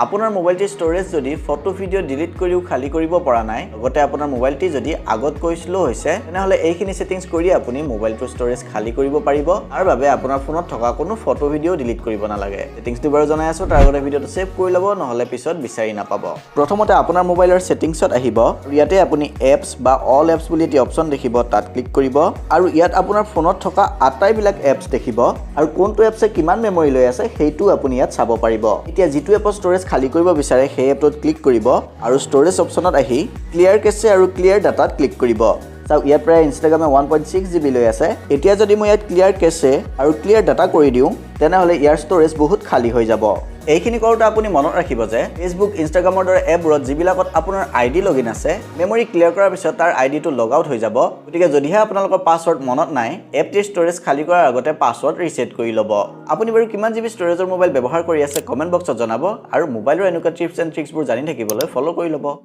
আপোনাৰ মোবাইলটিৰ ষ্ট'ৰেজ যদি photo video' delete কৰিও খালী কৰিব পৰা নাই লগতে আপোনাৰ মোবাইলটি যদি আগতকৈ শ্ল' হৈছে তেনেহ'লে এইখিনি ছেটিংছ কৰি আপুনি মোবাইলটোৰ ষ্ট'ৰেজ খালী কৰিব পাৰিব তাৰ বাবে আপোনাৰ ফোনত থকা কোনো ফটো ভিডিঅ' ডিলিট কৰিব নালাগে ছেটিংছটো বাৰু জনাই আছো তাৰ আগতে ভিডিঅ'টো সেভ কৰি ল'ব নহ'লে পিছত বিচাৰি নাপাব প্ৰথমতে আপোনাৰ মোবাইলৰ ছেটিংছত আহিব ইয়াতে আপুনি এপছ বা অল এপছ বুলি এটা অপচন দেখিব তাত ক্লিক কৰিব আৰু ইয়াত আপোনাৰ ফোনত থকা আটাইবিলাক এপছ দেখিব আৰু কোনটো এপছে কিমান মেমৰি লৈ আছে সেইটো আপুনি ইয়াত চাব পাৰিব এতিয়া যিটো এপৰ ষ্ট'ৰেজ খালী কৰিব বিচাৰে সেই এপটোত ক্লিক কৰিব আৰু ষ্ট'ৰেজ অপচনত আহি ক্লিয়াৰ কেছে আৰু ক্লিয়াৰ ডাটাত ক্লিক কৰিব চাওক ইয়াত প্ৰায় ইনষ্টাগ্ৰামে 1.6 GB লৈ আছে এতিয়া যদি মই ইয়াত ক্লিয়াৰ কেছে আৰু ক্লিয়াৰ ডাটা কৰি দিওঁ তেনেহ'লে ইয়াৰ ষ্ট'ৰেজ বহুত খালী হৈ যাব এইখিনি কৰোঁতে আপুনি মনত ৰাখিব যে ফেচবুক ইনষ্টাগ্ৰামৰ দৰে এপবোৰত যিবিলাকত আপোনাৰ আইডি লগইন আছে মেমৰি ক্লিয়াৰ কৰাৰ পিছত তাৰ আইডিটো লগ আউট হৈ যাব গতিকে যদিহে আপোনালোকৰ পাছৱৰ্ড মনত নাই এপটিৰ ষ্ট'ৰেজ খালী কৰাৰ আগতে পাছৱৰ্ড ৰিছেট কৰি ল'ব আপুনি বাৰু কিমান জিবি ষ্ট'ৰেজৰ মোবাইল ব্যৱহাৰ কৰি আছে কমেণ্ট বক্সত জনাব আৰু মোবাইলৰ এনেকুৱা টিপছ এণ্ড ট্ৰিক্সবোৰ জানি থাকিবলৈ ফ'ল' কৰি ল'ব